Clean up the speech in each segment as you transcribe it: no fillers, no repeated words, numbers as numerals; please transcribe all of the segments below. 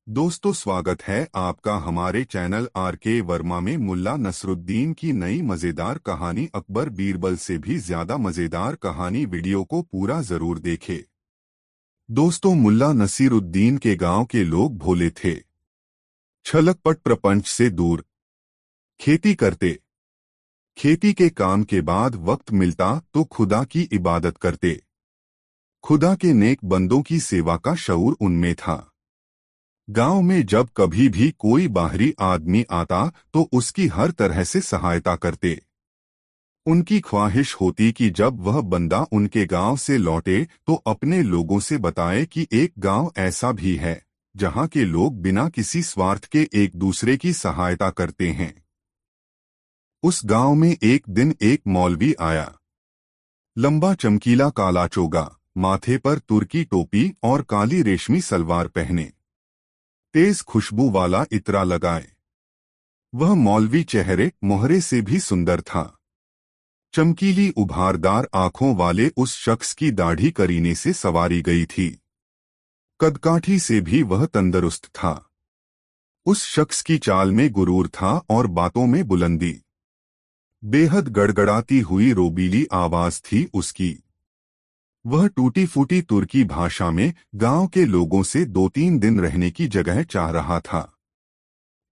दोस्तों, स्वागत है आपका हमारे चैनल आर.के. वर्मा में। मुल्ला नसरुद्दीन की नई मजेदार कहानी अकबर बीरबल से भी ज्यादा मजेदार कहानी वीडियो को पूरा जरूर देखें। दोस्तों, मुल्ला नसीरुद्दीन के गांव के लोग भोले थे, छलकपट प्रपंच से दूर खेती करते। खेती के काम के बाद वक्त मिलता तो खुदा की इबादत करते। खुदा के नेक बंदों की सेवा का शऊर उनमें था। गांव में जब कभी भी कोई बाहरी आदमी आता तो उसकी हर तरह से सहायता करते। उनकी ख्वाहिश होती कि जब वह बंदा उनके गांव से लौटे तो अपने लोगों से बताए कि एक गांव ऐसा भी है जहां के लोग बिना किसी स्वार्थ के एक दूसरे की सहायता करते हैं। उस गांव में एक दिन एक मौलवी आया। लंबा चमकीला काला चोगा, माथे पर तुर्की टोपी और काली रेशमी सलवार पहने, तेज खुशबू वाला इत्रा लगाए। वह मौलवी चेहरे मोहरे से भी सुंदर था। चमकीली उभारदार आंखों वाले उस शख्स की दाढ़ी करीने से सवारी गई थी। कदकाठी से भी वह तंदुरुस्त था। उस शख्स की चाल में गुरूर था और बातों में बुलंदी। बेहद गड़गड़ाती हुई रोबीली आवाज थी उसकी। वह टूटी फूटी तुर्की भाषा में गांव के लोगों से 2-3 दिन रहने की जगह चाह रहा था।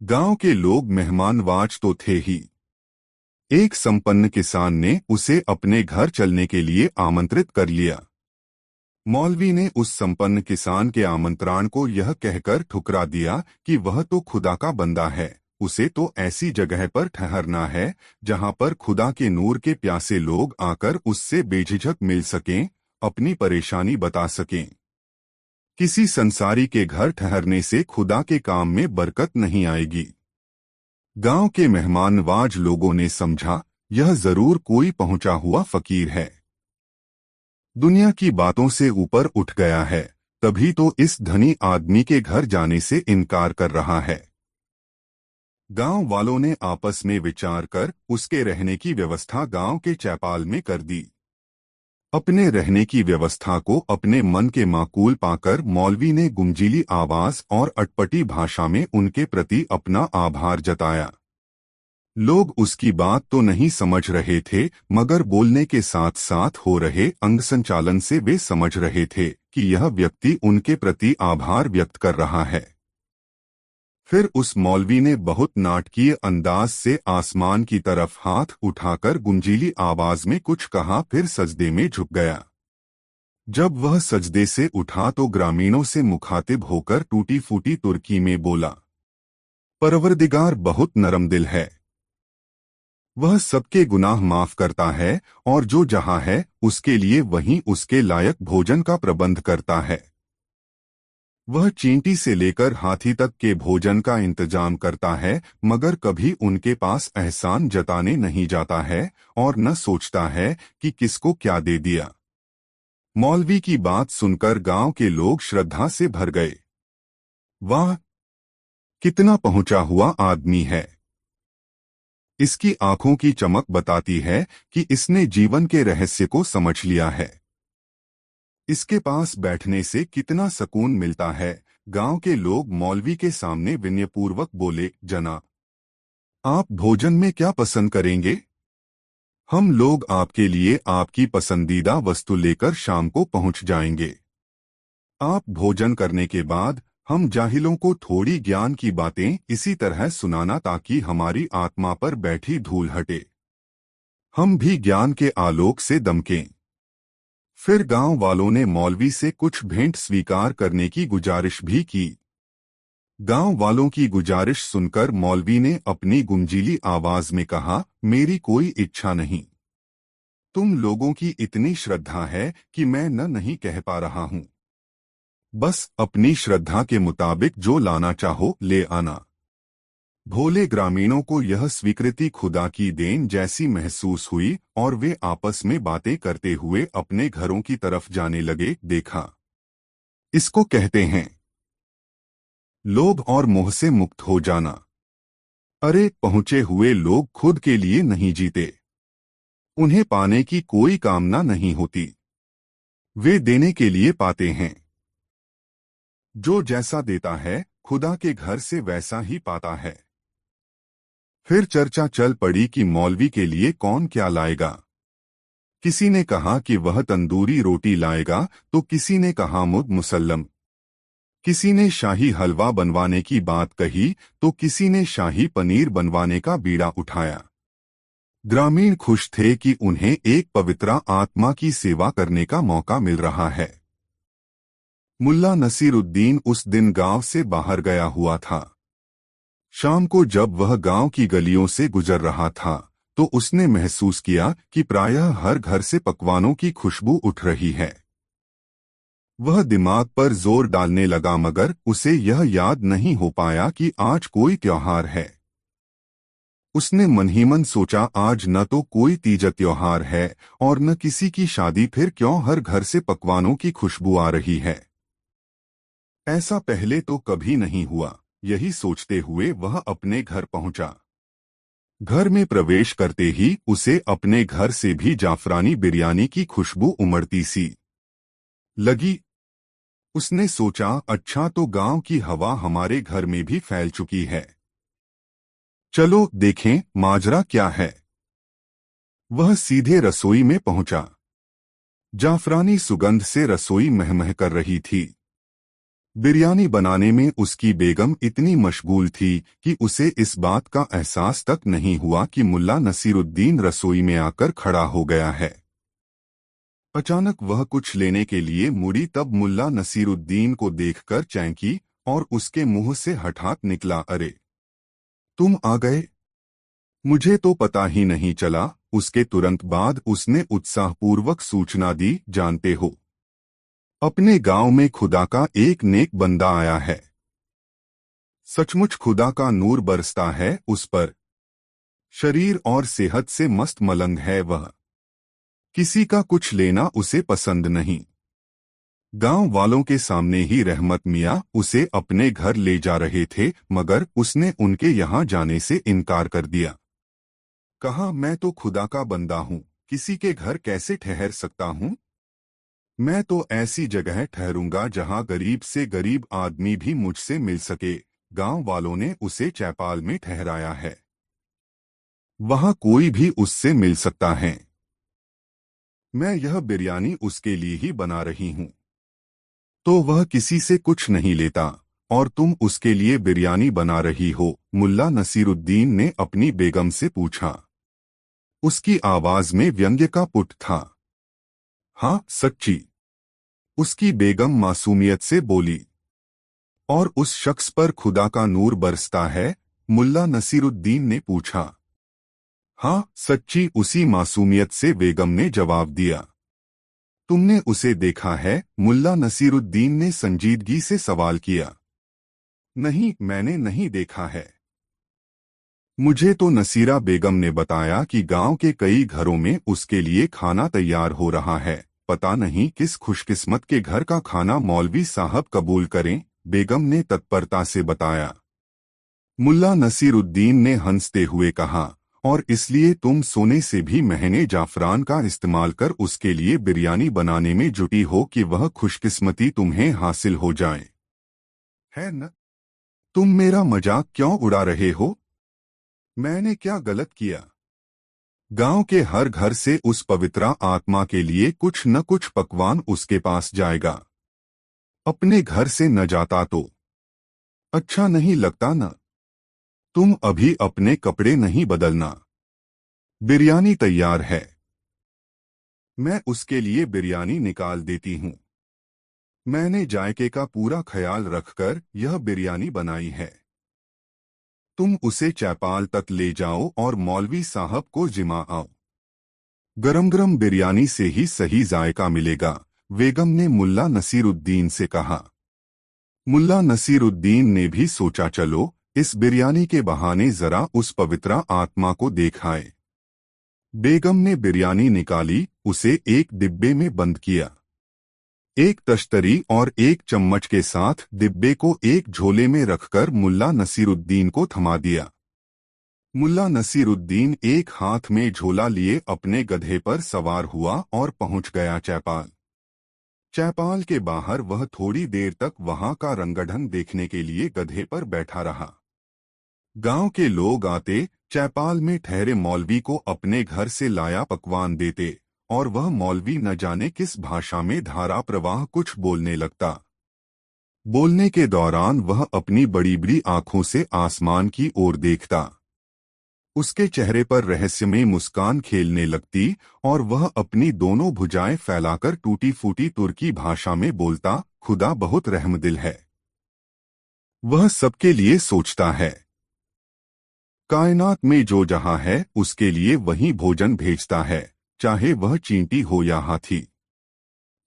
गांव के लोग मेहमानवाज तो थे ही। एक संपन्न किसान ने उसे अपने घर चलने के लिए आमंत्रित कर लिया। मौलवी ने उस संपन्न किसान के आमंत्रण को यह कहकर ठुकरा दिया कि वह तो खुदा का बंदा है, उसे तो ऐसी जगह पर ठहरना है जहां पर खुदा के नूर के प्यासे लोग आकर उससे बेझिझक मिल सकें, अपनी परेशानी बता सकें। किसी संसारी के घर ठहरने से खुदा के काम में बरकत नहीं आएगी। गांव के मेहमानवाज लोगों ने समझा यह जरूर कोई पहुंचा हुआ फकीर है, दुनिया की बातों से ऊपर उठ गया है, तभी तो इस धनी आदमी के घर जाने से इनकार कर रहा है। गांव वालों ने आपस में विचार कर उसके रहने की व्यवस्था गांव के चौपाल में कर दी। अपने रहने की व्यवस्था को अपने मन के माकूल पाकर मौलवी ने गुंजीली आवाज और अटपटी भाषा में उनके प्रति अपना आभार जताया। लोग उसकी बात तो नहीं समझ रहे थे, मगर बोलने के साथ साथ हो रहे अंग संचालन से वे समझ रहे थे कि यह व्यक्ति उनके प्रति आभार व्यक्त कर रहा है। फिर उस मौलवी ने बहुत नाटकीय अंदाज से आसमान की तरफ हाथ उठाकर गुंजीली आवाज में कुछ कहा, फिर सजदे में झुक गया। जब वह सजदे से उठा तो ग्रामीणों से मुखातिब होकर टूटी फूटी तुर्की में बोला, परवरदिगार बहुत नरम दिल है, वह सबके गुनाह माफ करता है और जो जहां है उसके लिए वहीं उसके लायक भोजन का प्रबंध करता है। वह चींटी से लेकर हाथी तक के भोजन का इंतजाम करता है, मगर कभी उनके पास एहसान जताने नहीं जाता है और न सोचता है कि किसको क्या दे दिया। मौलवी की बात सुनकर गांव के लोग श्रद्धा से भर गए। वाह, कितना पहुंचा हुआ आदमी है! इसकी आंखों की चमक बताती है कि इसने जीवन के रहस्य को समझ लिया है। इसके पास बैठने से कितना सुकून मिलता है। गांव के लोग मौलवी के सामने विनयपूर्वक बोले, जनाब, आप भोजन में क्या पसंद करेंगे? हम लोग आपके लिए आपकी पसंदीदा वस्तु लेकर शाम को पहुंच जाएंगे। आप भोजन करने के बाद हम जाहिलों को थोड़ी ज्ञान की बातें इसी तरह सुनाना ताकि हमारी आत्मा पर बैठी धूल हटे, हम भी ज्ञान के आलोक से दमकें। फिर गांव वालों ने मौलवी से कुछ भेंट स्वीकार करने की गुजारिश भी की। गांव वालों की गुजारिश सुनकर मौलवी ने अपनी गुंजीली आवाज में कहा, मेरी कोई इच्छा नहीं। तुम लोगों की इतनी श्रद्धा है कि मैं नहीं कह पा रहा हूं। बस अपनी श्रद्धा के मुताबिक जो लाना चाहो ले आना। भोले ग्रामीणों को यह स्वीकृति खुदा की देन जैसी महसूस हुई और वे आपस में बातें करते हुए अपने घरों की तरफ जाने लगे। देखा, इसको कहते हैं लोभ और मोह से मुक्त हो जाना। अरे, पहुंचे हुए लोग खुद के लिए नहीं जीते, उन्हें पाने की कोई कामना नहीं होती, वे देने के लिए पाते हैं। जो जैसा देता है खुदा के घर से वैसा ही पाता है। फिर चर्चा चल पड़ी कि मौलवी के लिए कौन क्या लाएगा। किसी ने कहा कि वह तंदूरी रोटी लाएगा तो किसी ने कहा मुसल्लम। किसी ने शाही हलवा बनवाने की बात कही तो किसी ने शाही पनीर बनवाने का बीड़ा उठाया। ग्रामीण खुश थे कि उन्हें एक पवित्र आत्मा की सेवा करने का मौका मिल रहा है। मुल्ला नसीरुद्दीन उस दिन गांव से बाहर गया हुआ था। शाम को जब वह गांव की गलियों से गुजर रहा था तो उसने महसूस किया कि प्रायः हर घर से पकवानों की खुशबू उठ रही है। वह दिमाग पर जोर डालने लगा मगर उसे यह याद नहीं हो पाया कि आज कोई त्योहार है। उसने मन ही मन सोचा, आज न तो कोई तीज त्योहार है और न किसी की शादी, फिर क्यों हर घर से पकवानों की खुशबू आ रही है। ऐसा पहले तो कभी नहीं हुआ। यही सोचते हुए वह अपने घर पहुंचा। घर में प्रवेश करते ही उसे अपने घर से भी जाफरानी बिरयानी की खुशबू उमड़ती सी लगी। उसने सोचा, अच्छा तो गांव की हवा हमारे घर में भी फैल चुकी है। चलो देखें माजरा क्या है। वह सीधे रसोई में पहुंचा। जाफरानी सुगंध से रसोई महमह कर रही थी। बिरयानी बनाने में उसकी बेगम इतनी मशगूल थी कि उसे इस बात का एहसास तक नहीं हुआ कि मुल्ला नसीरुद्दीन रसोई में आकर खड़ा हो गया है। अचानक वह कुछ लेने के लिए मुड़ी, तब मुल्ला नसीरुद्दीन को देखकर चौंकी और उसके मुंह से हठात निकला, अरे तुम आ गए, मुझे तो पता ही नहीं चला। उसके तुरंत बाद उसने उत्साहपूर्वक सूचना दी, जानते हो अपने गांव में खुदा का एक नेक बंदा आया है। सचमुच खुदा का नूर बरसता है उस पर। शरीर और सेहत से मस्त मलंग है वह। किसी का कुछ लेना उसे पसंद नहीं। गांव वालों के सामने ही रहमत मियां उसे अपने घर ले जा रहे थे मगर उसने उनके यहां जाने से इनकार कर दिया। कहा, मैं तो खुदा का बंदा हूं, किसी के घर कैसे ठहर सकता हूं। मैं तो ऐसी जगह ठहरूंगा जहां गरीब से गरीब आदमी भी मुझसे मिल सके। गांव वालों ने उसे चौपाल में ठहराया है। वहां कोई भी उससे मिल सकता है। मैं यह बिरयानी उसके लिए ही बना रही हूं। तो वह किसी से कुछ नहीं लेता और तुम उसके लिए बिरयानी बना रही हो? मुल्ला नसीरुद्दीन ने अपनी बेगम से पूछा। उसकी आवाज में व्यंग्य का पुट था। हाँ सच्ची, उसकी बेगम मासूमियत से बोली। और उस शख्स पर खुदा का नूर बरसता है? मुल्ला नसीरुद्दीन ने पूछा। हाँ सच्ची, उसी मासूमियत से बेगम ने जवाब दिया। तुमने उसे देखा है? मुल्ला नसीरुद्दीन ने संजीदगी से सवाल किया। नहीं, मैंने नहीं देखा है। मुझे तो नसीरा बेगम ने बताया कि गांव के कई घरों में उसके लिए खाना तैयार हो रहा है। पता नहीं किस खुशकिस्मत के घर का खाना मौलवी साहब कबूल करें, बेगम ने तत्परता से बताया। मुल्ला नसीरुद्दीन ने हंसते हुए कहा, और इसलिए तुम सोने से भी महंगे जाफरान का इस्तेमाल कर उसके लिए बिरयानी बनाने में जुटी हो कि वह खुशकिस्मती तुम्हें हासिल हो जाए, है न? तुम मेरा मजाक क्यों उड़ा रहे हो? मैंने क्या गलत किया? गांव के हर घर से उस पवित्र आत्मा के लिए कुछ न कुछ पकवान उसके पास जाएगा। अपने घर से न जाता तो अच्छा नहीं लगता न? तुम अभी अपने कपड़े नहीं बदलना, बिरयानी तैयार है। मैं उसके लिए बिरयानी निकाल देती हूँ। मैंने जायके का पूरा ख्याल रखकर यह बिरयानी बनाई है। तुम उसे चौपाल तक ले जाओ और मौलवी साहब को जिमा आओ। गरम गरम बिरयानी से ही सही जायका मिलेगा, बेगम ने मुल्ला नसीरुद्दीन से कहा। मुल्ला नसीरुद्दीन ने भी सोचा, चलो इस बिरयानी के बहाने जरा उस पवित्र आत्मा को देख आए। बेगम ने बिरयानी निकाली, उसे एक डिब्बे में बंद किया। एक तश्तरी और एक चम्मच के साथ डिब्बे को एक झोले में रखकर मुल्ला नसीरुद्दीन को थमा दिया। मुल्ला नसीरुद्दीन एक हाथ में झोला लिए अपने गधे पर सवार हुआ और पहुंच गया चौपाल। चैपाल के बाहर वह थोड़ी देर तक वहां का रंगढंग देखने के लिए गधे पर बैठा रहा। गांव के लोग आते, चैपाल में ठहरे मौलवी को अपने घर से लाया पकवान देते और वह मौलवी न जाने किस भाषा में धारा प्रवाह कुछ बोलने लगता। बोलने के दौरान वह अपनी बड़ी बड़ी आंखों से आसमान की ओर देखता। उसके चेहरे पर रहस्यमय मुस्कान खेलने लगती और वह अपनी दोनों भुजाएं फैलाकर टूटी फूटी तुर्की भाषा में बोलता, खुदा बहुत रहमदिल है। वह सबके लिए सोचता है। कायनात में जो जहां है उसके लिए वही भोजन भेजता है, चाहे वह चींटी हो या हाथी।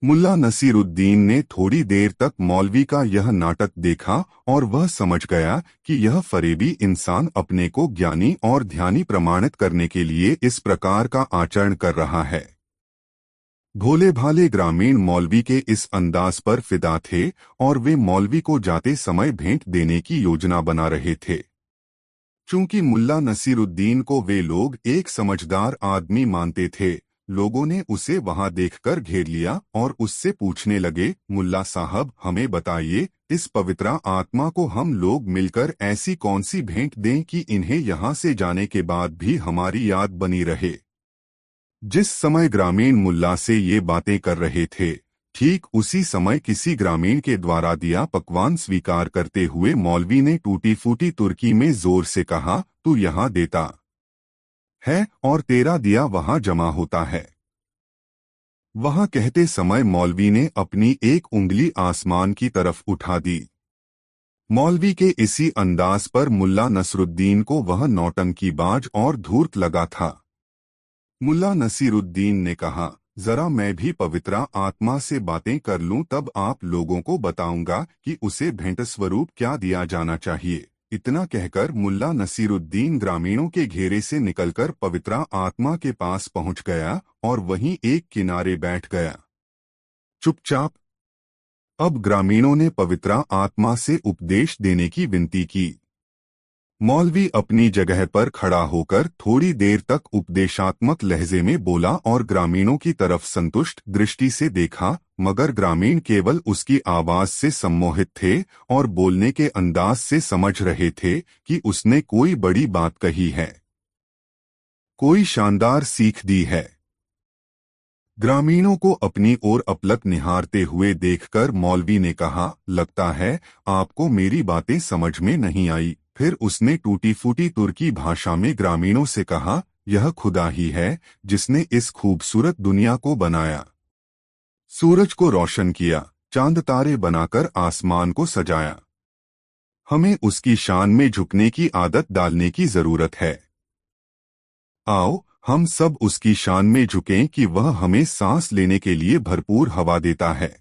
मुल्ला नसीरुद्दीन ने थोड़ी देर तक मौलवी का यह नाटक देखा और वह समझ गया कि यह फरेबी इंसान अपने को ज्ञानी और ध्यानी प्रमाणित करने के लिए इस प्रकार का आचरण कर रहा है। भोले भाले ग्रामीण मौलवी के इस अंदाज पर फिदा थे और वे मौलवी को जाते समय भेंट देने की योजना बना रहे थे। चूंकि मुल्ला नसीरुद्दीन को वे लोग एक समझदार आदमी मानते थे, लोगों ने उसे वहां देखकर घेर लिया और उससे पूछने लगे, मुल्ला साहब हमें बताइए, इस पवित्र आत्मा को हम लोग मिलकर ऐसी कौन सी भेंट दें कि इन्हें यहाँ से जाने के बाद भी हमारी याद बनी रहे। जिस समय ग्रामीण मुल्ला से ये बातें कर रहे थे, ठीक उसी समय किसी ग्रामीण के द्वारा दिया पकवान स्वीकार करते हुए मौलवी ने टूटी फूटी तुर्की में जोर से कहा, तू यहाँ देता है और तेरा दिया वहां जमा होता है। वहां कहते समय मौलवी ने अपनी एक उंगली आसमान की तरफ उठा दी। मौलवी के इसी अंदाज पर मुल्ला नसरुद्दीन को वह नौटंकीबाज और धूर्त लगा था। मुल्ला नसीरुद्दीन ने कहा, जरा मैं भी पवित्र आत्मा से बातें कर लूं, तब आप लोगों को बताऊंगा कि उसे भेंट स्वरूप क्या दिया जाना चाहिए। इतना कहकर मुल्ला नसीरुद्दीन ग्रामीणों के घेरे से निकलकर पवित्र आत्मा के पास पहुंच गया और वहीं एक किनारे बैठ गया, चुपचाप। अब ग्रामीणों ने पवित्र आत्मा से उपदेश देने की विनती की। मौलवी अपनी जगह पर खड़ा होकर थोड़ी देर तक उपदेशात्मक लहजे में बोला और ग्रामीणों की तरफ संतुष्ट दृष्टि से देखा, मगर ग्रामीण केवल उसकी आवाज से सम्मोहित थे और बोलने के अंदाज से समझ रहे थे कि उसने कोई बड़ी बात कही है, कोई शानदार सीख दी है। ग्रामीणों को अपनी ओर अपलक निहारते हुए देखकर मौलवी ने कहा, लगता है आपको मेरी बातें समझ में नहीं आई। फिर उसने टूटी फूटी तुर्की भाषा में ग्रामीणों से कहा, यह खुदा ही है जिसने इस खूबसूरत दुनिया को बनाया, सूरज को रोशन किया, चांद तारे बनाकर आसमान को सजाया। हमें उसकी शान में झुकने की आदत डालने की जरूरत है। आओ हम सब उसकी शान में झुकें कि वह हमें सांस लेने के लिए भरपूर हवा देता है,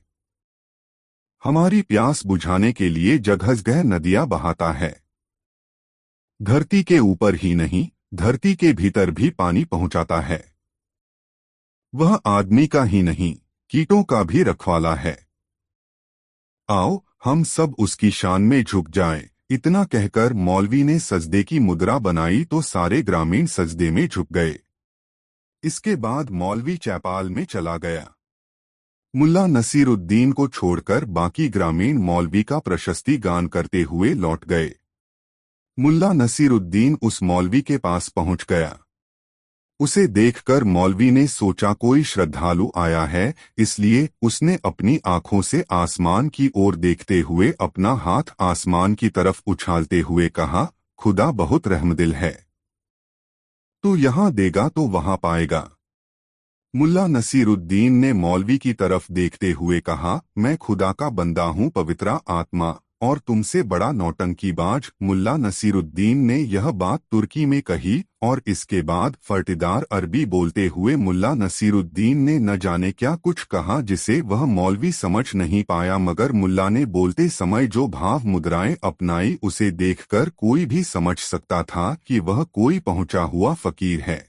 हमारी प्यास बुझाने के लिए जगह नदियां बहाता है। धरती के ऊपर ही नहीं, धरती के भीतर भी पानी पहुंचाता है। वह आदमी का ही नहीं, कीटों का भी रखवाला है। आओ हम सब उसकी शान में झुक जाएं। इतना कहकर मौलवी ने सजदे की मुद्रा बनाई तो सारे ग्रामीण सजदे में झुक गए। इसके बाद मौलवी चैपाल में चला गया। मुल्ला नसीरुद्दीन को छोड़कर बाकी ग्रामीण मौलवी का प्रशस्ति गान करते हुए लौट गए। मुल्ला नसीरुद्दीन उस मौलवी के पास पहुंच गया। उसे देखकर मौलवी ने सोचा कोई श्रद्धालु आया है, इसलिए उसने अपनी आंखों से आसमान की ओर देखते हुए अपना हाथ आसमान की तरफ उछालते हुए कहा, खुदा बहुत रहमदिल है, तू यहाँ देगा तो वहां पाएगा। मुल्ला नसीरुद्दीन ने मौलवी की तरफ देखते हुए कहा, मैं खुदा का बंदा हूँ पवित्र आत्मा, और तुमसे बड़ा नौटंकीबाज। मुल्ला नसीरुद्दीन ने यह बात तुर्की में कही और इसके बाद फर्टीदार अरबी बोलते हुए मुल्ला नसीरुद्दीन ने न जाने क्या कुछ कहा जिसे वह मौलवी समझ नहीं पाया, मगर मुल्ला ने बोलते समय जो भाव मुद्राएं अपनाई उसे देखकर कोई भी समझ सकता था कि वह कोई पहुंचा हुआ फकीर है।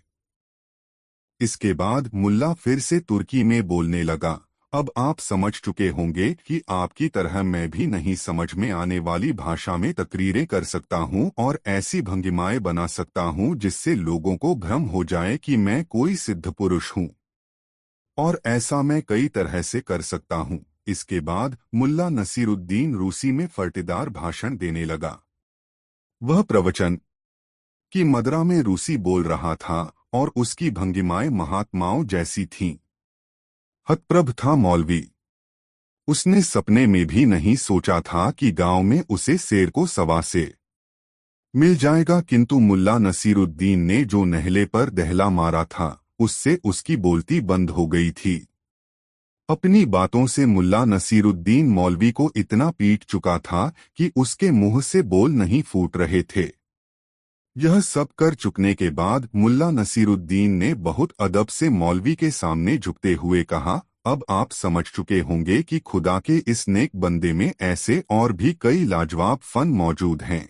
इसके बाद मुल्ला फिर से तुर्की में बोलने लगा, अब आप समझ चुके होंगे कि आपकी तरह मैं भी नहीं समझ में आने वाली भाषा में तकरीरें कर सकता हूं और ऐसी भंगिमाएं बना सकता हूं जिससे लोगों को भ्रम हो जाए कि मैं कोई सिद्ध पुरुष हूं। और ऐसा मैं कई तरह से कर सकता हूँ। इसके बाद मुल्ला नसीरुद्दीन रूसी में फर्टेदार भाषण देने लगा। वह प्रवचन की मदरा में रूसी बोल रहा था और उसकी भंगिमाएं महात्माओं जैसी थीं। हतप्रभ था मौलवी। उसने सपने में भी नहीं सोचा था कि गांव में उसे शेर को सवा से मिल जाएगा, किंतु मुल्ला नसीरुद्दीन ने जो नहले पर दहला मारा था उससे उसकी बोलती बंद हो गई थी। अपनी बातों से मुल्ला नसीरुद्दीन मौलवी को इतना पीट चुका था कि उसके मुंह से बोल नहीं फूट रहे थे। यह सब कर चुकने के बाद मुल्ला नसीरुद्दीन ने बहुत अदब से मौलवी के सामने झुकते हुए कहा, अब आप समझ चुके होंगे कि खुदा के इस नेक बंदे में ऐसे और भी कई लाजवाब फन मौजूद हैं।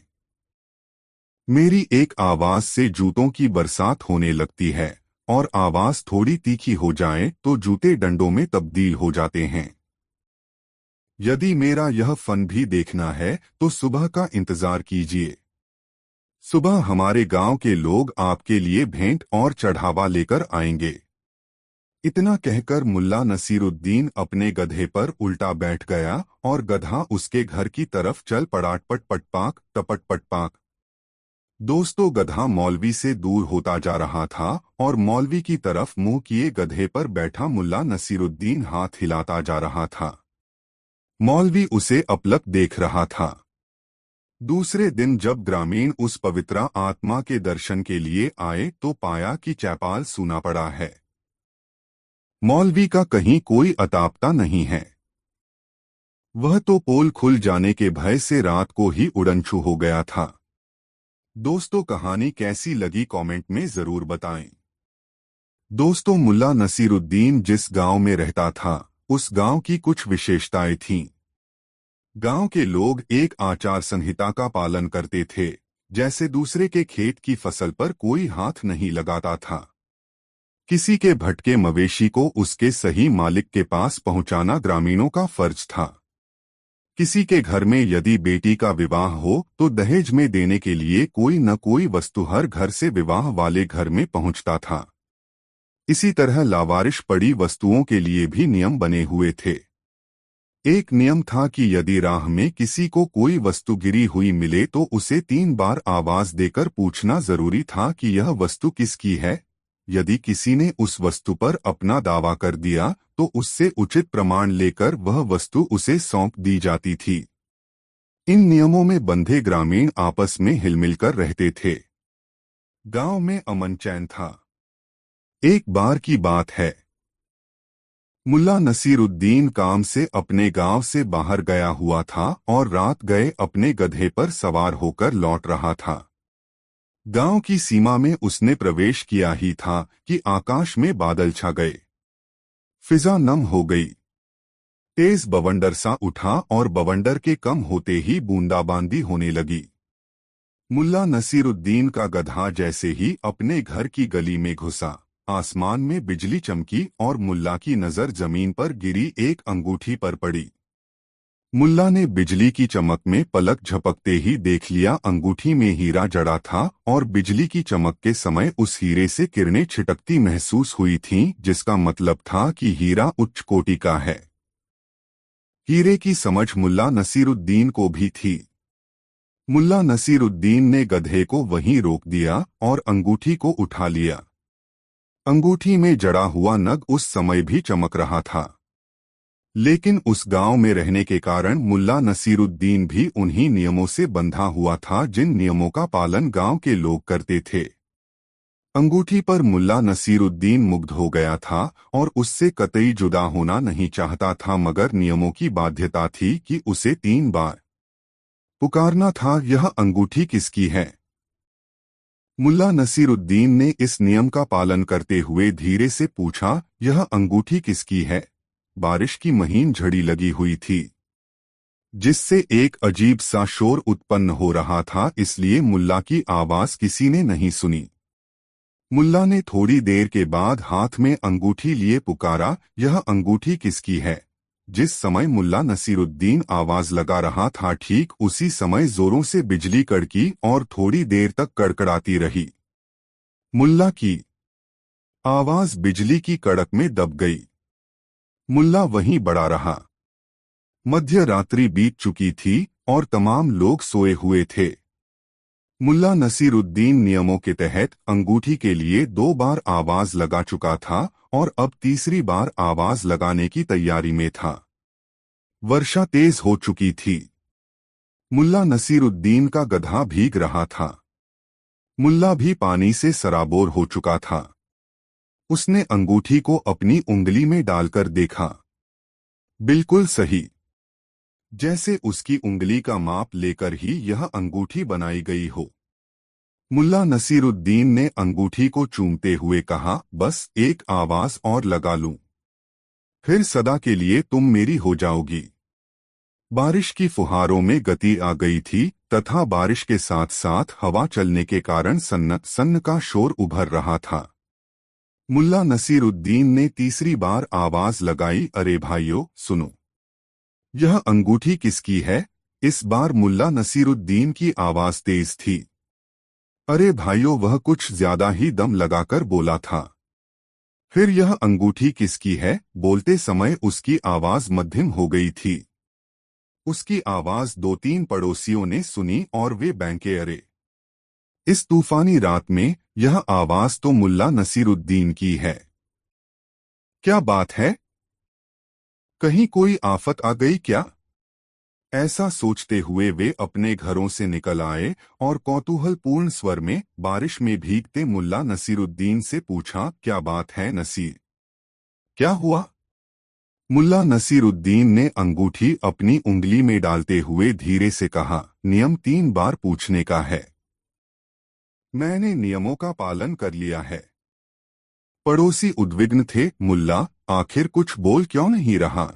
मेरी एक आवाज से जूतों की बरसात होने लगती है और आवाज थोड़ी तीखी हो जाए तो जूते डंडों में तब्दील हो जाते हैं। यदि मेरा यह फन भी देखना है तो सुबह का इंतजार कीजिए। सुबह हमारे गांव के लोग आपके लिए भेंट और चढ़ावा लेकर आएंगे। इतना कहकर मुल्ला नसीरुद्दीन अपने गधे पर उल्टा बैठ गया और गधा उसके घर की तरफ चल पड़ा। टपट पटपाक टपट पटपाक। दोस्तों, गधा मौलवी से दूर होता जा रहा था और मौलवी की तरफ मुंह किए गधे पर बैठा मुल्ला नसीरुद्दीन हाथ हिलाता जा रहा था। मौलवी उसे अपलक देख रहा था। दूसरे दिन जब ग्रामीण उस पवित्र आत्मा के दर्शन के लिए आए तो पाया कि चौपाल सूना पड़ा है। मौलवी का कहीं कोई अतापता नहीं है। वह तो पोल खुल जाने के भय से रात को ही उड़नछू हो गया था। दोस्तों, कहानी कैसी लगी कमेंट में जरूर बताएं। दोस्तों, मुल्ला नसीरुद्दीन जिस गांव में रहता था उस गांव की कुछ विशेषताएं थीं। गांव के लोग एक आचार संहिता का पालन करते थे, जैसे दूसरे के खेत की फसल पर कोई हाथ नहीं लगाता था। किसी के भटके मवेशी को उसके सही मालिक के पास पहुंचाना ग्रामीणों का फर्ज था। किसी के घर में यदि बेटी का विवाह हो तो दहेज में देने के लिए कोई न कोई वस्तु हर घर से विवाह वाले घर में पहुंचता था। इसी तरह लावारिश पड़ी वस्तुओं के लिए भी नियम बने हुए थे। एक नियम था कि यदि राह में किसी को कोई वस्तु गिरी हुई मिले तो उसे 3 बार आवाज देकर पूछना जरूरी था कि यह वस्तु किसकी है। यदि किसी ने उस वस्तु पर अपना दावा कर दिया तो उससे उचित प्रमाण लेकर वह वस्तु उसे सौंप दी जाती थी। इन नियमों में बंधे ग्रामीण आपस में हिलमिलकर रहते थे। गांव में अमन चैन था। एक बार की बात है, मुल्ला नसीरुद्दीन काम से अपने गांव से बाहर गया हुआ था और रात गए अपने गधे पर सवार होकर लौट रहा था। गांव की सीमा में उसने प्रवेश किया ही था कि आकाश में बादल छा गए। फिजा नम हो गई। तेज बवंडर सा उठा और बवंडर के कम होते ही बूंदाबांदी होने लगी। मुल्ला नसीरुद्दीन का गधा जैसे ही अपने घर की गली में घुसा, आसमान में बिजली चमकी और मुल्ला की नजर जमीन पर गिरी एक अंगूठी पर पड़ी। मुल्ला ने बिजली की चमक में पलक झपकते ही देख लिया अंगूठी में हीरा जड़ा था और बिजली की चमक के समय उस हीरे से किरणें छिटकती महसूस हुई थीं, जिसका मतलब था कि हीरा उच्च कोटि का है। हीरे की समझ मुल्ला नसीरुद्दीन को भी थी। मुल्ला नसीरुद्दीन ने गधे को वहीं रोक दिया और अंगूठी को उठा लिया। अंगूठी में जड़ा हुआ नग उस समय भी चमक रहा था, लेकिन उस गांव में रहने के कारण मुल्ला नसीरुद्दीन भी उन्हीं नियमों से बंधा हुआ था जिन नियमों का पालन गांव के लोग करते थे। अंगूठी पर मुल्ला नसीरुद्दीन मुग्ध हो गया था और उससे कतई जुदा होना नहीं चाहता था, मगर नियमों की बाध्यता थी कि उसे 3 बार पुकारना था, यह अंगूठी किसकी है। मुल्ला नसीरुद्दीन ने इस नियम का पालन करते हुए धीरे से पूछा, यह अंगूठी किसकी है। बारिश की महीन झड़ी लगी हुई थी, जिससे एक अजीब सा शोर उत्पन्न हो रहा था, इसलिए मुल्ला की आवाज किसी ने नहीं सुनी। मुल्ला ने थोड़ी देर के बाद हाथ में अंगूठी लिए पुकारा, यह अंगूठी किसकी है। जिस समय मुल्ला नसीरुद्दीन आवाज लगा रहा था, ठीक उसी समय जोरों से बिजली कड़की और थोड़ी देर तक कड़कड़ाती रही। मुल्ला की आवाज बिजली की कड़क में दब गई। मुल्ला वहीं बड़ा रहा। मध्य रात्रि बीत चुकी थी और तमाम लोग सोए हुए थे। मुल्ला नसीरुद्दीन नियमों के तहत अंगूठी के लिए 2 बार आवाज लगा चुका था और अब तीसरी बार आवाज लगाने की तैयारी में था। वर्षा तेज हो चुकी थी। मुल्ला नसीरुद्दीन का गधा भीग रहा था। मुल्ला भी पानी से सराबोर हो चुका था। उसने अंगूठी को अपनी उंगली में डालकर देखा। बिल्कुल सही, जैसे उसकी उंगली का माप लेकर ही यह अंगूठी बनाई गई हो। मुल्ला नसीरुद्दीन ने अंगूठी को चूमते हुए कहा, बस एक आवाज और लगा लूं, फिर सदा के लिए तुम मेरी हो जाओगी। बारिश की फुहारों में गति आ गई थी तथा बारिश के साथ साथ हवा चलने के कारण सन्न सन्न का शोर उभर रहा था। मुल्ला नसीरुद्दीन ने तीसरी बार आवाज लगाई, अरे भाइयों सुनो, यह अंगूठी किसकी है? इस बार मुल्ला नसीरुद्दीन की आवाज तेज थी। अरे भाइयों, वह कुछ ज्यादा ही दम लगाकर बोला था। फिर यह अंगूठी किसकी है? बोलते समय उसकी आवाज मध्यम हो गई थी। उसकी आवाज 2-3 पड़ोसियों ने सुनी और वे बैंके, अरे इस तूफानी रात में यह आवाज तो मुल्ला नसीरुद्दीन की है। क्या बात है, कहीं कोई आफत आ गई क्या? ऐसा सोचते हुए वे अपने घरों से निकल आए और कौतूहलपूर्ण स्वर में बारिश में भीगते मुल्ला नसीरुद्दीन से पूछा, क्या बात है नसीर, क्या हुआ? मुल्ला नसीरुद्दीन ने अंगूठी अपनी उंगली में डालते हुए धीरे से कहा, नियम 3 बार पूछने का है। मैंने नियमों का पालन कर लिया है। पड़ोसी उद्विग्न थे, मुल्ला आखिर कुछ बोल क्यों नहीं रहा?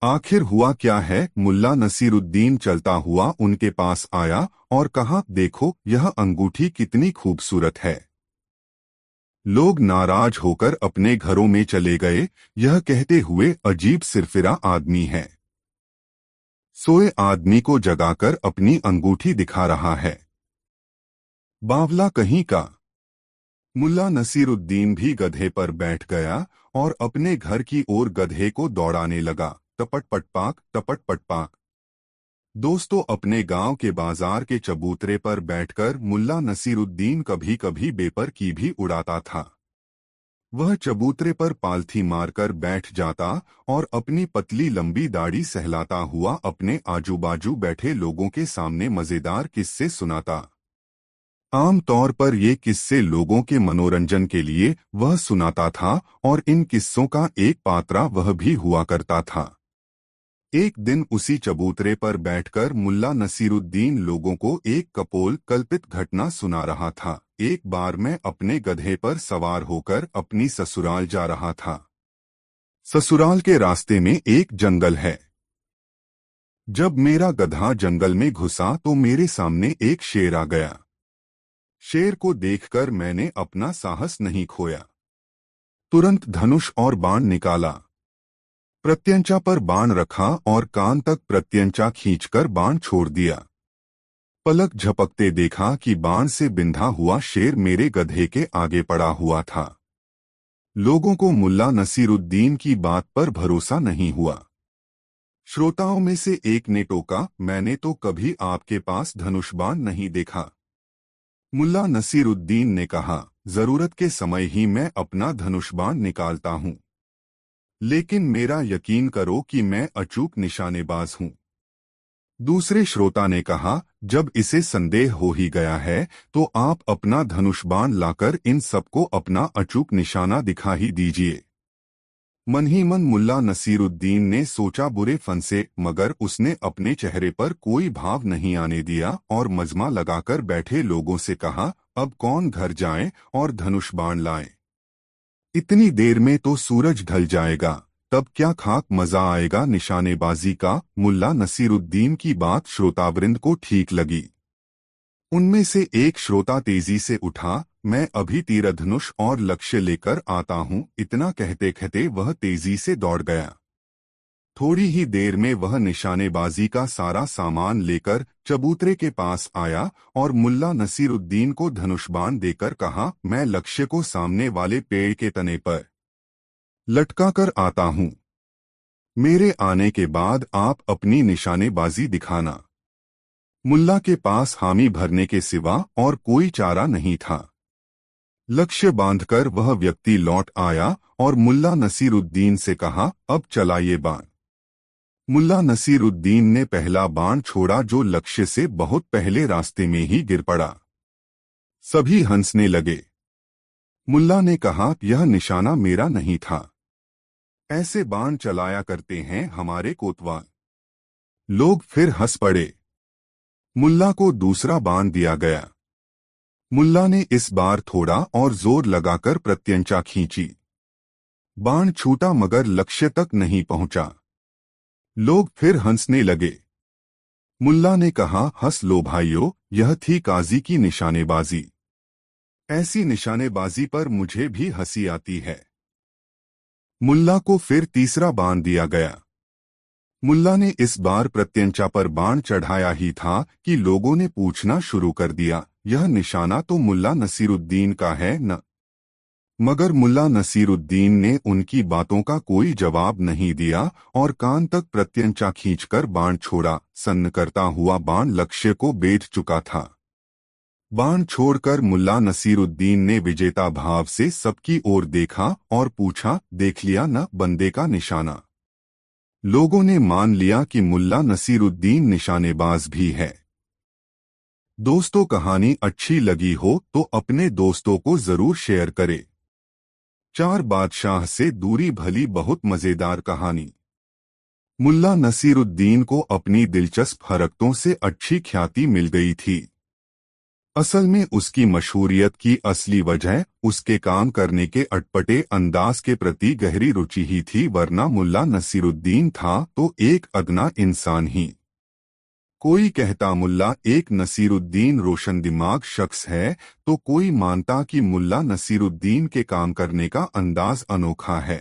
आखिर हुआ क्या है? मुल्ला नसीरुद्दीन चलता हुआ उनके पास आया और कहा, देखो यह अंगूठी कितनी खूबसूरत है। लोग नाराज होकर अपने घरों में चले गए, यह कहते हुए अजीब सिरफिरा आदमी है। सोए आदमी को जगाकर अपनी अंगूठी दिखा रहा है। बावला कहीं का। मुल्ला नसीरुद्दीन भी गधे पर बैठ गया और अपने घर की ओर गधे को दौड़ाने लगा। टपट पटपाक, टपट पटपाक। दोस्तों, अपने गांव के बाजार के चबूतरे पर बैठकर मुल्ला नसीरुद्दीन कभी कभी बेपर की भी उड़ाता था। वह चबूतरे पर पालथी मारकर बैठ जाता और अपनी पतली लंबी दाढ़ी सहलाता हुआ अपने आजू बाजू बैठे लोगों के सामने मजेदार किस्से सुनाता। आम तौर पर ये किस्से लोगों के मनोरंजन के लिए वह सुनाता था और इन किस्सों का एक पात्रा वह भी हुआ करता था। एक दिन उसी चबूतरे पर बैठकर मुल्ला नसीरुद्दीन लोगों को एक कपोल कल्पित घटना सुना रहा था। एक बार मैं अपने गधे पर सवार होकर अपनी ससुराल जा रहा था। ससुराल के रास्ते में एक जंगल है। जब मेरा गधा जंगल में घुसा तो मेरे सामने एक शेर आ गया। शेर को देखकर मैंने अपना साहस नहीं खोया। तुरंत धनुष और बाण निकाला, प्रत्यंचा पर बाण रखा और कान तक प्रत्यंचा खींचकर बाण छोड़ दिया। पलक झपकते देखा कि बाण से बिंधा हुआ शेर मेरे गधे के आगे पड़ा हुआ था। लोगों को मुल्ला नसीरुद्दीन की बात पर भरोसा नहीं हुआ। श्रोताओं में से एक ने टोका, मैंने तो कभी आपके पास धनुष बाण नहीं देखा। मुल्ला नसीरुद्दीन ने कहा, जरूरत के समय ही मैं अपना धनुष बाण निकालता हूं, लेकिन मेरा यकीन करो कि मैं अचूक निशानेबाज हूं। दूसरे श्रोता ने कहा, जब इसे संदेह हो ही गया है तो आप अपना धनुष बाण लाकर इन सबको अपना अचूक निशाना दिखा ही दीजिए। मन ही मन मुल्ला नसीरुद्दीन ने सोचा, बुरे फंसे, मगर उसने अपने चेहरे पर कोई भाव नहीं आने दिया और मजमा लगाकर बैठे लोगों से कहा, अब कौन घर जाए और धनुष बाण लाए? इतनी देर में तो सूरज ढल जाएगा, तब क्या खाक मजा आएगा निशानेबाजी का। मुल्ला नसीरुद्दीन की बात श्रोतावृंद को ठीक लगी। उनमें से एक श्रोता तेजी से उठा, मैं अभी तीरधनुष और लक्ष्य लेकर आता हूं। इतना कहते कहते वह तेजी से दौड़ गया। थोड़ी ही देर में वह निशानेबाजी का सारा सामान लेकर चबूतरे के पास आया और मुल्ला नसीरुद्दीन को धनुष बाण देकर कहा, मैं लक्ष्य को सामने वाले पेड़ के तने पर लटका कर आता हूं। मेरे आने के बाद आप अपनी निशानेबाजी दिखाना। मुल्ला के पास हामी भरने के सिवा और कोई चारा नहीं था। लक्ष्य बांधकर वह व्यक्ति लौट आया और मुल्ला नसीरुद्दीन से कहा, अब चलाइए बाण। मुल्ला नसीरुद्दीन ने पहला बाण छोड़ा जो लक्ष्य से बहुत पहले रास्ते में ही गिर पड़ा। सभी हंसने लगे। मुल्ला ने कहा, यह निशाना मेरा नहीं था। ऐसे बाण चलाया करते हैं हमारे कोतवाल। लोग फिर हंस पड़े। मुल्ला को दूसरा बाण दिया गया। मुल्ला ने इस बार थोड़ा और जोर लगाकर प्रत्यंचा खींची। बाण छूटा मगर लक्ष्य तक नहीं पहुंचा। लोग फिर हंसने लगे। मुल्ला ने कहा, हंस लो भाइयों, यह थी काजी की निशानेबाजी। ऐसी निशानेबाजी पर मुझे भी हंसी आती है। मुल्ला को फिर तीसरा बाण दिया गया। मुल्ला ने इस बार प्रत्यंचा पर बाण चढ़ाया ही था कि लोगों ने पूछना शुरू कर दिया, यह निशाना तो मुल्ला नसीरुद्दीन का है न? मगर मुल्ला नसीरुद्दीन ने उनकी बातों का कोई जवाब नहीं दिया और कान तक प्रत्यंचा खींचकर बाण छोड़ा। सन्न करता हुआ बाण लक्ष्य को बेध चुका था। बाण छोड़कर मुल्ला नसीरुद्दीन ने विजेता भाव से सबकी ओर देखा और पूछा, देख लिया न बंदे का निशाना? लोगों ने मान लिया कि मुल्ला नसीरुद्दीन निशानेबाज भी है। दोस्तों, कहानी अच्छी लगी हो तो अपने दोस्तों को जरूर शेयर करें। चार बादशाह से दूरी भली बहुत मजेदार कहानी। मुल्ला नसीरुद्दीन को अपनी दिलचस्प हरकतों से अच्छी ख्याति मिल गई थी। असल में उसकी मशहूरियत की असली वजह उसके काम करने के अटपटे अंदाज के प्रति गहरी रुचि ही थी, वरना मुल्ला नसीरुद्दीन था तो एक अदना इंसान ही। कोई कहता मुल्ला एक नसीरुद्दीन रोशन दिमाग शख्स है तो कोई मानता कि मुल्ला नसीरुद्दीन के काम करने का अंदाज अनोखा है।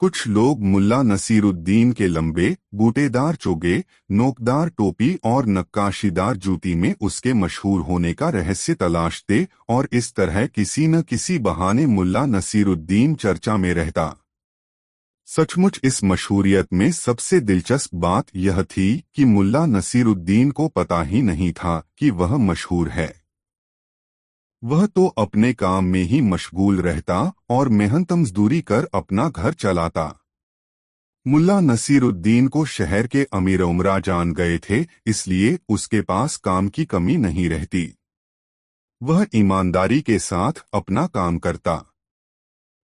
कुछ लोग मुल्ला नसीरुद्दीन के लंबे बूटेदार चोगे, नोकदार टोपी और नक्काशीदार जूती में उसके मशहूर होने का रहस्य तलाशते और इस तरह किसी न किसी बहाने मुल्ला नसीरुद्दीन चर्चा में रहता। सचमुच इस मशहूरियत में सबसे दिलचस्प बात यह थी कि मुल्ला नसीरुद्दीन को पता ही नहीं था कि वह मशहूर है। वह तो अपने काम में ही मशगूल रहता और मेहनत मजदूरी कर अपना घर चलाता। मुल्ला नसीरुद्दीन को शहर के अमीर उमरा जान गए थे, इसलिए उसके पास काम की कमी नहीं रहती। वह ईमानदारी के साथ अपना काम करता।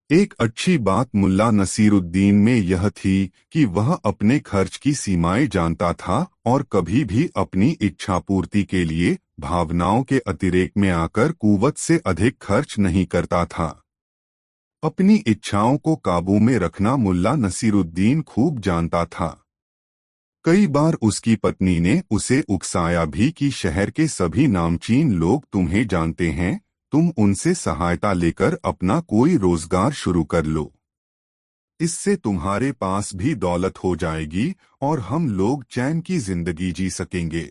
एक अच्छी बात मुल्ला नसीरुद्दीन में यह थी कि वह अपने खर्च की सीमाएं जानता था और कभी भी अपनी इच्छा पूर्ति के लिए भावनाओं के अतिरेक में आकर कुव्वत से अधिक खर्च नहीं करता था। अपनी इच्छाओं को काबू में रखना मुल्ला नसीरुद्दीन खूब जानता था। कई बार उसकी पत्नी ने उसे उकसाया भी कि शहर के सभी नामचीन लोग तुम्हें जानते हैं, तुम उनसे सहायता लेकर अपना कोई रोजगार शुरू कर लो। इससे तुम्हारे पास भी दौलत हो जाएगी और हम लोग चैन की जिंदगी जी सकेंगे।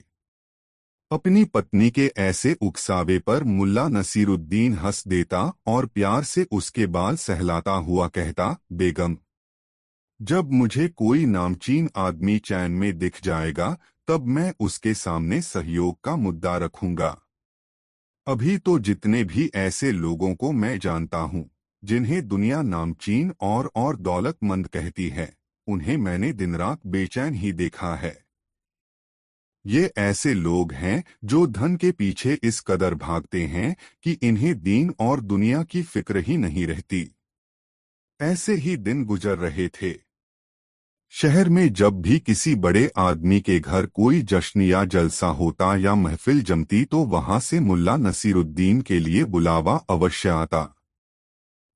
अपनी पत्नी के ऐसे उकसावे पर मुल्ला नसीरुद्दीन हंस देता और प्यार से उसके बाल सहलाता हुआ कहता, बेगम, जब मुझे कोई नामचीन आदमी चैन में दिख जाएगा तब मैं उसके सामने सहयोग का मुद्दा रखूंगा। अभी तो जितने भी ऐसे लोगों को मैं जानता हूँ जिन्हें दुनिया नामचीन और दौलतमंद कहती है, उन्हें मैंने दिन रात बेचैन ही देखा है। ये ऐसे लोग हैं जो धन के पीछे इस कदर भागते हैं कि इन्हें दीन और दुनिया की फिक्र ही नहीं रहती। ऐसे ही दिन गुजर रहे थे। शहर में जब भी किसी बड़े आदमी के घर कोई जश्न या जलसा होता या महफिल जमती तो वहां से मुल्ला नसीरुद्दीन के लिए बुलावा अवश्य आता।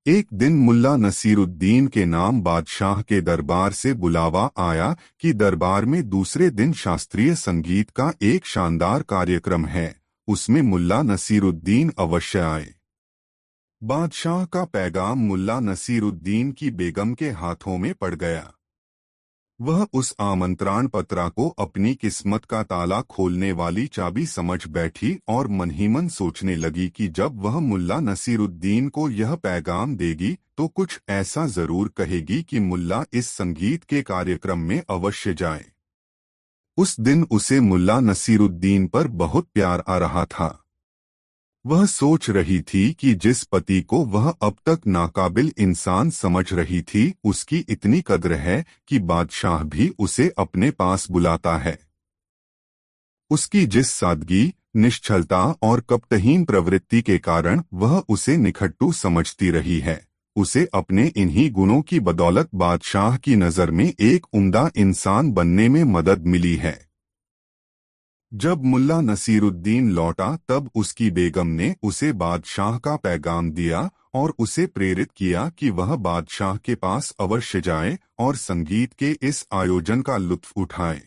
एक दिन मुल्ला नसीरुद्दीन के नाम बादशाह के दरबार से बुलावा आया कि दरबार में दूसरे दिन शास्त्रीय संगीत का एक शानदार कार्यक्रम है, उसमें मुल्ला नसीरुद्दीन अवश्य आए। बादशाह का पैगाम मुल्ला नसीरुद्दीन की बेगम के हाथों में पड़ गया। वह उस आमंत्रण पत्रा को अपनी किस्मत का ताला खोलने वाली चाबी समझ बैठी और मन ही मन सोचने लगी कि जब वह मुल्ला नसीरुद्दीन को यह पैगाम देगी तो कुछ ऐसा जरूर कहेगी कि मुल्ला इस संगीत के कार्यक्रम में अवश्य जाए। उस दिन उसे मुल्ला नसीरुद्दीन पर बहुत प्यार आ रहा था। वह सोच रही थी कि जिस पति को वह अब तक नाकाबिल इंसान समझ रही थी उसकी इतनी कद्र है कि बादशाह भी उसे अपने पास बुलाता है। उसकी जिस सादगी, निश्चलता और कपटहीन प्रवृत्ति के कारण वह उसे निखट्टू समझती रही है, उसे अपने इन्हीं गुणों की बदौलत बादशाह की नज़र में एक उम्दा इंसान बनने में मदद मिली है। जब मुल्ला नसीरुद्दीन लौटा तब उसकी बेगम ने उसे बादशाह का पैगाम दिया और उसे प्रेरित किया कि वह बादशाह के पास अवश्य जाए और संगीत के इस आयोजन का लुत्फ उठाए।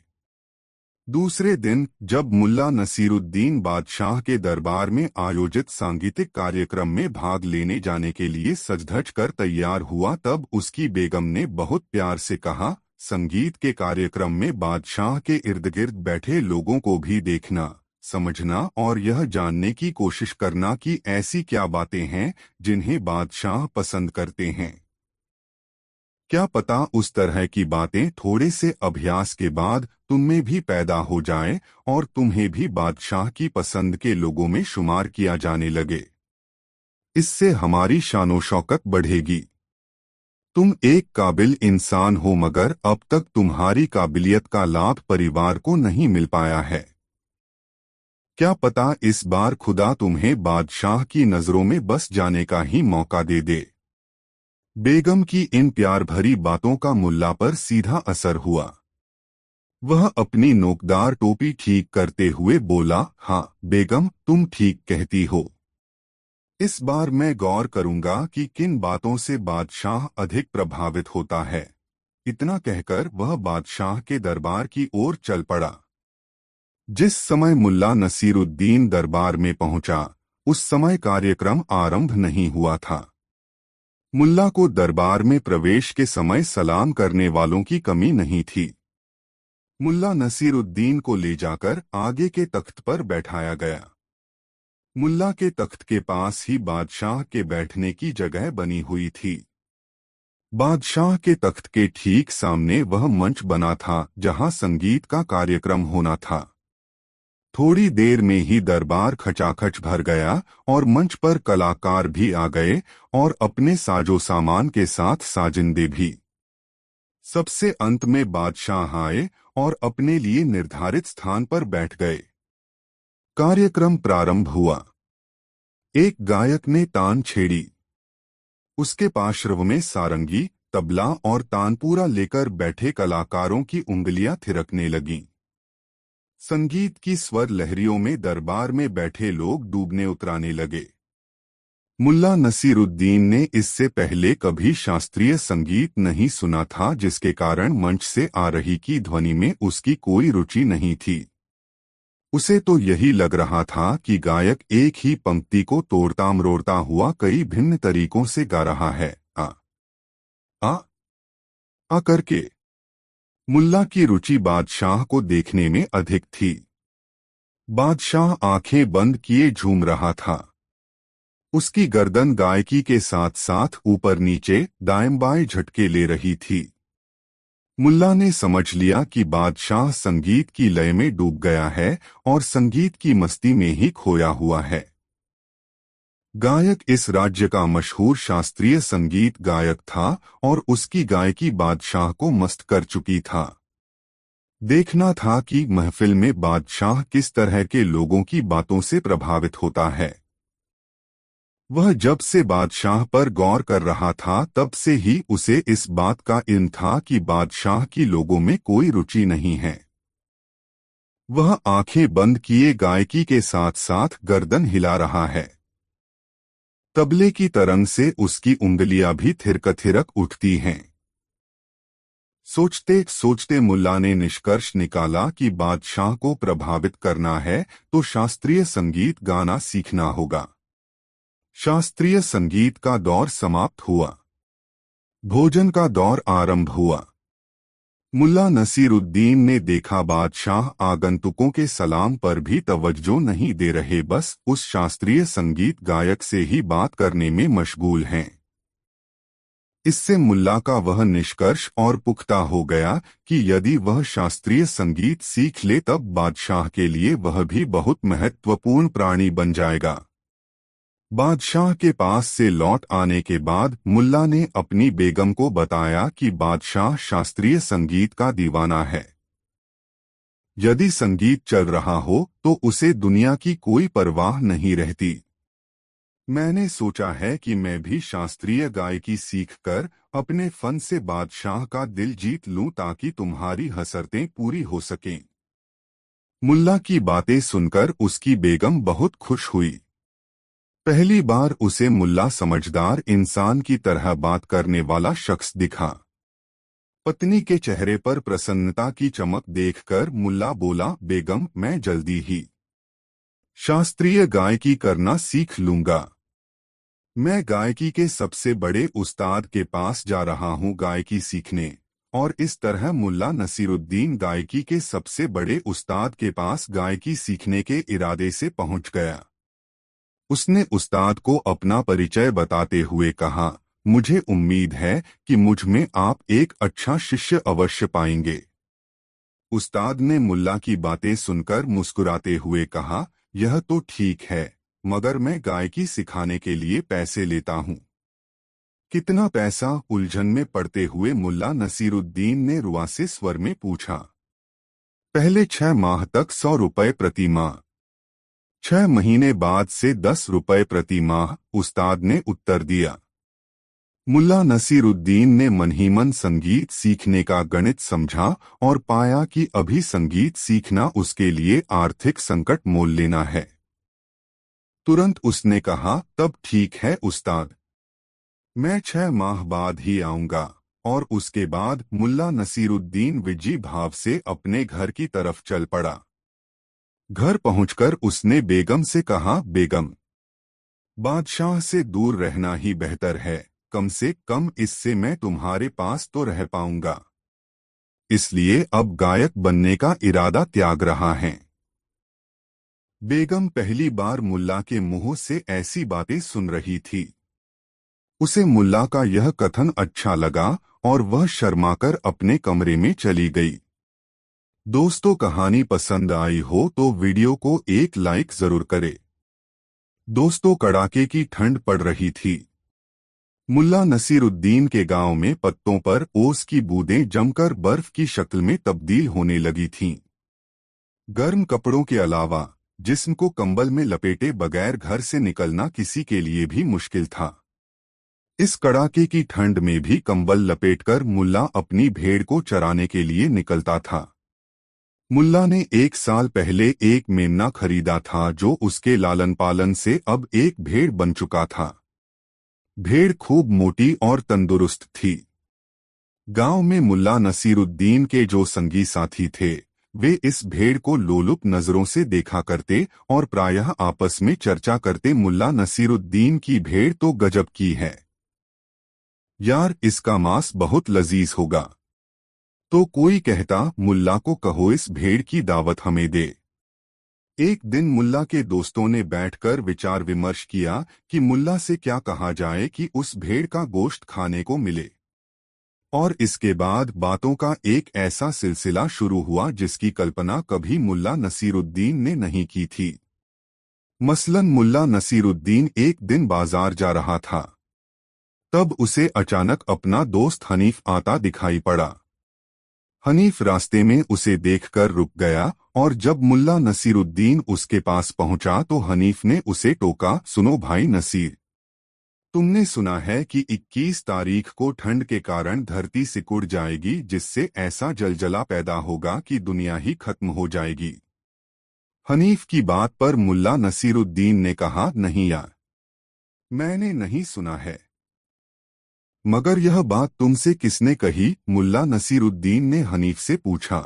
दूसरे दिन जब मुल्ला नसीरुद्दीन बादशाह के दरबार में आयोजित सांगीतिक कार्यक्रम में भाग लेने जाने के लिए सज-धज कर तैयार हुआ तब उसकी बेगम ने बहुत प्यार से कहा, संगीत के कार्यक्रम में बादशाह के इर्द गिर्द बैठे लोगों को भी देखना, समझना और यह जानने की कोशिश करना कि ऐसी क्या बातें हैं जिन्हें बादशाह पसंद करते हैं। क्या पता उस तरह की बातें थोड़े से अभ्यास के बाद तुम में भी पैदा हो जाएं और तुम्हें भी बादशाह की पसंद के लोगों में शुमार किया जाने लगे। इससे हमारी शानो शौकत बढ़ेगी। तुम एक काबिल इंसान हो मगर अब तक तुम्हारी काबिलियत का लाभ परिवार को नहीं मिल पाया है। क्या पता इस बार खुदा तुम्हें बादशाह की नजरों में बस जाने का ही मौका दे दे। बेगम की इन प्यार भरी बातों का मुल्ला पर सीधा असर हुआ। वह अपनी नोकदार टोपी ठीक करते हुए बोला, हाँ बेगम, तुम ठीक कहती हो। इस बार मैं गौर करूंगा कि किन बातों से बादशाह अधिक प्रभावित होता है। इतना कहकर वह बादशाह के दरबार की ओर चल पड़ा। जिस समय मुल्ला नसीरुद्दीन दरबार में पहुंचा, उस समय कार्यक्रम आरंभ नहीं हुआ था। मुल्ला को दरबार में प्रवेश के समय सलाम करने वालों की कमी नहीं थी। मुल्ला नसीरुद्दीन को ले जाकर आगे के तख्त पर बैठाया गया। मुल्ला के तख्त के पास ही बादशाह के बैठने की जगह बनी हुई थी। बादशाह के तख्त के ठीक सामने वह मंच बना था जहां संगीत का कार्यक्रम होना था। थोड़ी देर में ही दरबार खचाखच भर गया और मंच पर कलाकार भी आ गए और अपने साजो सामान के साथ साजिंदे भी। सबसे अंत में बादशाह आए और अपने लिए निर्धारित स्थान पर बैठ गए। कार्यक्रम प्रारंभ हुआ। एक गायक ने तान छेड़ी। उसके पार्श्व में सारंगी, तबला और तानपूरा लेकर बैठे कलाकारों की उंगलियां थिरकने लगीं। संगीत की स्वर लहरियों में दरबार में बैठे लोग डूबने उतराने लगे। मुल्ला नसीरुद्दीन ने इससे पहले कभी शास्त्रीय संगीत नहीं सुना था, जिसके कारण मंच से आ रही की ध्वनि में उसकी कोई रुचि नहीं थी। उसे तो यही लग रहा था कि गायक एक ही पंक्ति को तोड़ता मरोड़ता हुआ कई भिन्न तरीकों से गा रहा है, आ आ आ करके। मुल्ला की रुचि बादशाह को देखने में अधिक थी। बादशाह आंखें बंद किए झूम रहा था। उसकी गर्दन गायकी के साथ साथ ऊपर नीचे दाएं बाएं झटके ले रही थी। मुल्ला ने समझ लिया कि बादशाह संगीत की लय में डूब गया है और संगीत की मस्ती में ही खोया हुआ है। गायक इस राज्य का मशहूर शास्त्रीय संगीत गायक था और उसकी गायकी बादशाह को मस्त कर चुकी था। देखना था कि महफिल में बादशाह किस तरह के लोगों की बातों से प्रभावित होता है। वह जब से बादशाह पर गौर कर रहा था तब से ही उसे इस बात का इल्म था कि बादशाह की लोगों में कोई रुचि नहीं है। वह आंखें बंद किए गायकी के साथ साथ गर्दन हिला रहा है। तबले की तरंग से उसकी उंगलियां भी थिरक उठती हैं। सोचते सोचते मुल्ला ने निष्कर्ष निकाला कि बादशाह को प्रभावित करना है तो शास्त्रीय संगीत गाना सीखना होगा। शास्त्रीय संगीत का दौर समाप्त हुआ। भोजन का दौर आरंभ हुआ। मुल्ला नसीरुद्दीन ने देखा बादशाह आगंतुकों के सलाम पर भी तवज्जो नहीं दे रहे, बस उस शास्त्रीय संगीत गायक से ही बात करने में मशगूल हैं। इससे मुल्ला का वह निष्कर्ष और पुख्ता हो गया कि यदि वह शास्त्रीय संगीत सीख ले तब बादशाह के लिए वह भी बहुत महत्वपूर्ण प्राणी बन जाएगा। बादशाह के पास से लौट आने के बाद मुल्ला ने अपनी बेगम को बताया कि बादशाह शास्त्रीय संगीत का दीवाना है। यदि संगीत चल रहा हो तो उसे दुनिया की कोई परवाह नहीं रहती। मैंने सोचा है कि मैं भी शास्त्रीय गायकी सीखकर अपने फन से बादशाह का दिल जीत लूं ताकि तुम्हारी हसरतें पूरी हो सकें। मुल्ला की बातें सुनकर उसकी बेगम बहुत खुश हुई। पहली बार उसे मुल्ला समझदार इंसान की तरह बात करने वाला शख्स दिखा। पत्नी के चेहरे पर प्रसन्नता की चमक देखकर मुल्ला बोला, बेगम मैं जल्दी ही शास्त्रीय गायकी करना सीख लूंगा। मैं गायकी के सबसे बड़े उस्ताद के पास जा रहा हूँ गायकी सीखने। और इस तरह मुल्ला नसीरुद्दीन गायकी के सबसे बड़े उस्ताद के पास गायकी सीखने के इरादे से पहुंच गया। उसने उस्ताद को अपना परिचय बताते हुए कहा, मुझे उम्मीद है कि मुझ में आप एक अच्छा शिष्य अवश्य पाएंगे। उस्ताद ने मुल्ला की बातें सुनकर मुस्कुराते हुए कहा, यह तो ठीक है, मगर मैं गायकी सिखाने के लिए पैसे लेता हूँ। कितना पैसा? उलझन में पड़ते हुए मुल्ला नसीरुद्दीन ने रुआसे स्वर में पूछा। पहले 6 माह तक 100 रुपए प्रति माह, 6 महीने बाद से 10 रुपए प्रति माह, उस्ताद ने उत्तर दिया। मुल्ला नसीरुद्दीन ने मन ही मन संगीत सीखने का गणित समझा और पाया कि अभी संगीत सीखना उसके लिए आर्थिक संकट मोल लेना है। तुरंत उसने कहा, तब ठीक है उस्ताद, मैं 6 माह बाद ही आऊंगा। और उसके बाद मुल्ला नसीरुद्दीन विजी भाव से अपने घर की तरफ चल पड़ा। घर पहुंचकर उसने बेगम से कहा, बेगम, बादशाह से दूर रहना ही बेहतर है, कम से कम इससे मैं तुम्हारे पास तो रह पाऊंगा। इसलिए अब गायक बनने का इरादा त्याग रहा है। बेगम पहली बार मुल्ला के मुंह से ऐसी बातें सुन रही थी। उसे मुल्ला का यह कथन अच्छा लगा और वह शर्माकर अपने कमरे में चली गई। दोस्तों, कहानी पसंद आई हो तो वीडियो को एक लाइक जरूर करें। दोस्तों, कड़ाके की ठंड पड़ रही थी। मुल्ला नसीरुद्दीन के गांव में पत्तों पर ओस की बूंदें जमकर बर्फ की शक्ल में तब्दील होने लगी थीं। गर्म कपड़ों के अलावा जिस्म को कंबल में लपेटे बगैर घर से निकलना किसी के लिए भी मुश्किल था। इस कड़ाके की ठंड में भी कंबल लपेटकर मुल्ला अपनी भेड़ को चराने के लिए निकलता था। मुल्ला ने 1 साल पहले एक मेमना खरीदा था जो उसके लालन पालन से अब एक भेड़ बन चुका था। भेड़ खूब मोटी और तंदुरुस्त थी। गांव में मुल्ला नसीरुद्दीन के जो संगी साथी थे वे इस भेड़ को लोलुप नजरों से देखा करते और प्रायः आपस में चर्चा करते, मुल्ला नसीरुद्दीन की भेड़ तो गजब की है यार, इसका मांस बहुत लजीज होगा। तो कोई कहता, मुल्ला को कहो इस भेड़ की दावत हमें दे। एक दिन मुल्ला के दोस्तों ने बैठकर विचार विमर्श किया कि मुल्ला से क्या कहा जाए कि उस भेड़ का गोश्त खाने को मिले। और इसके बाद बातों का एक ऐसा सिलसिला शुरू हुआ जिसकी कल्पना कभी मुल्ला नसीरुद्दीन ने नहीं की थी। मसलन मुल्ला नसीरुद्दीन एक दिन बाजार जा रहा था। तब उसे अचानक अपना दोस्त हनीफ आता दिखाई पड़ा। हनीफ रास्ते में उसे देखकर रुक गया और जब मुल्ला नसीरुद्दीन उसके पास पहुंचा तो हनीफ ने उसे टोका, सुनो भाई नसीर, तुमने सुना है कि 21 तारीख को ठंड के कारण धरती सिकुड़ जाएगी, जिससे ऐसा जलजला पैदा होगा कि दुनिया ही खत्म हो जाएगी। हनीफ की बात पर मुल्ला नसीरुद्दीन ने कहा, नहीं यार, मैंने नहीं सुना है। मगर यह बात तुमसे किसने कही? मुल्ला नसीरुद्दीन ने हनीफ से पूछा।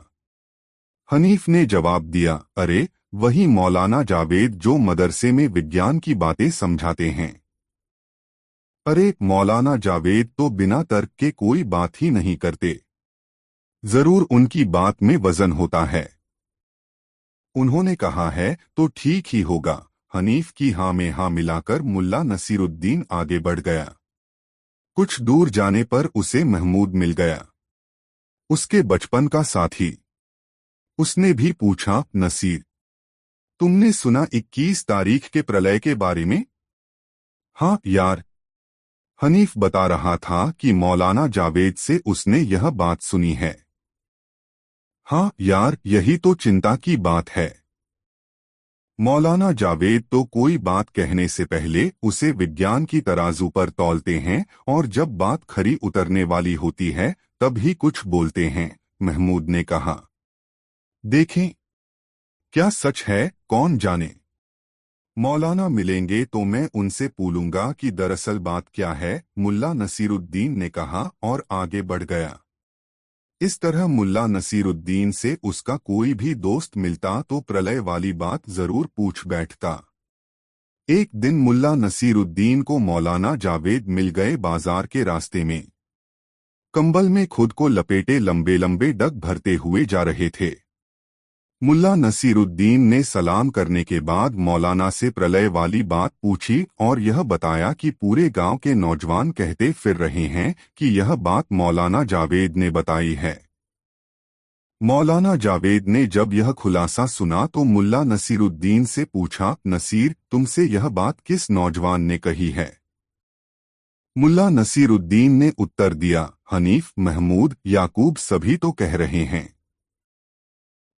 हनीफ ने जवाब दिया, अरे वही मौलाना जावेद जो मदरसे में विज्ञान की बातें समझाते हैं। अरे मौलाना जावेद तो बिना तर्क के कोई बात ही नहीं करते। जरूर उनकी बात में वजन होता है। उन्होंने कहा है तो ठीक ही होगा। हनीफ की हाँ में हाँ मिलाकर मुल्ला नसीरुद्दीन आगे बढ़ गया। कुछ दूर जाने पर उसे महमूद मिल गया, उसके बचपन का साथी। उसने भी पूछा, नसीर, तुमने सुना 21 तारीख के प्रलय के बारे में? हाँ यार, हनीफ बता रहा था कि मौलाना जावेद से उसने यह बात सुनी है। हाँ यार, यही तो चिंता की बात है। मौलाना जावेद तो कोई बात कहने से पहले उसे विज्ञान की तराजू पर तौलते हैं और जब बात खरी उतरने वाली होती है तब ही कुछ बोलते हैं। महमूद ने कहा, देखें, क्या सच है कौन जाने। मौलाना मिलेंगे तो मैं उनसे पूछूंगा कि दरअसल बात क्या है, मुल्ला नसीरुद्दीन ने कहा और आगे बढ़ गया। इस तरह मुल्ला नसीरुद्दीन से उसका कोई भी दोस्त मिलता तो प्रलय वाली बात जरूर पूछ बैठता। एक दिन मुल्ला नसीरुद्दीन को मौलाना जावेद मिल गए बाजार के रास्ते में। कंबल में खुद को लपेटे लंबे लंबे डग भरते हुए जा रहे थे। मुल्ला नसीरुद्दीन ने सलाम करने के बाद मौलाना से प्रलय वाली बात पूछी और यह बताया कि पूरे गांव के नौजवान कहते फिर रहे हैं कि यह बात मौलाना जावेद ने बताई है। मौलाना जावेद ने जब यह खुलासा सुना तो मुल्ला नसीरुद्दीन से पूछा, नसीर, तुमसे यह बात किस नौजवान ने कही है? मुल्ला नसीरुद्दीन ने उत्तर दिया, हनीफ, महमूद, याकूब सभी तो कह रहे हैं।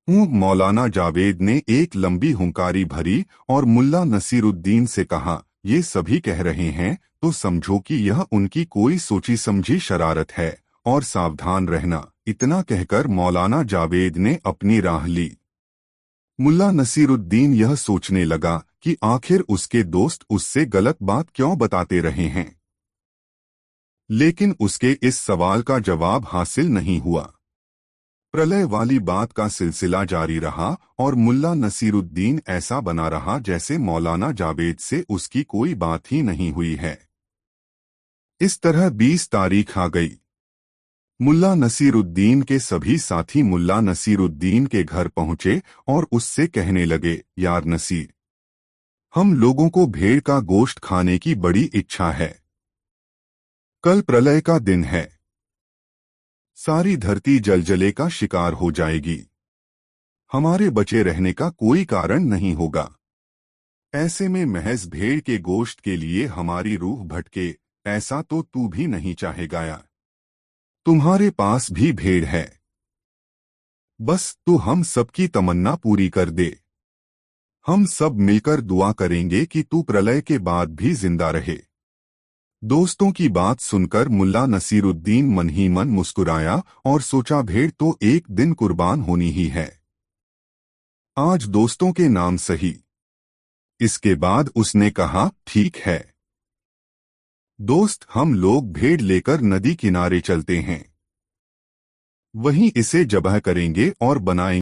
मौलाना जावेद ने एक लंबी हुंकारी भरी और मुल्ला नसीरुद्दीन से कहा, ये सभी कह रहे हैं तो समझो कि यह उनकी कोई सोची समझी शरारत है और सावधान रहना। इतना कहकर मौलाना जावेद ने अपनी राह ली। मुल्ला नसीरुद्दीन यह सोचने लगा कि आखिर उसके दोस्त उससे गलत बात क्यों बताते रहे हैं, लेकिन उसके इस सवाल का जवाब हासिल नहीं हुआ। प्रलय वाली बात का सिलसिला जारी रहा और मुल्ला नसीरुद्दीन ऐसा बना रहा जैसे मौलाना जावेद से उसकी कोई बात ही नहीं हुई है। इस तरह 20 तारीख आ गई। मुल्ला नसीरुद्दीन के सभी साथी मुल्ला नसीरुद्दीन के घर पहुंचे और उससे कहने लगे, यार नसीर, हम लोगों को भेड़ का गोश्त खाने की बड़ी इच्छा है। कल प्रलय का दिन है, सारी धरती जलजले का शिकार हो जाएगी। हमारे बचे रहने का कोई कारण नहीं होगा। ऐसे में महज भेड़ के गोश्त के लिए हमारी रूह भटके, ऐसा तो तू भी नहीं चाहेगा यार। तुम्हारे पास भी भेड़ है, बस तू हम सबकी तमन्ना पूरी कर दे। हम सब मिलकर दुआ करेंगे कि तू प्रलय के बाद भी जिंदा रहे। दोस्तों की बात सुनकर मुल्ला नसीरुद्दीन मन ही मन मुस्कुराया और सोचा, भेड़ तो एक दिन कुर्बान होनी ही है। आज दोस्तों के नाम सही। इसके बाद उसने कहा, ठीक है दोस्त, हम लोग भेड़ लेकर नदी किनारे चलते हैं, वहीं इसे ज़ब्ह करेंगे और बनाएंगे।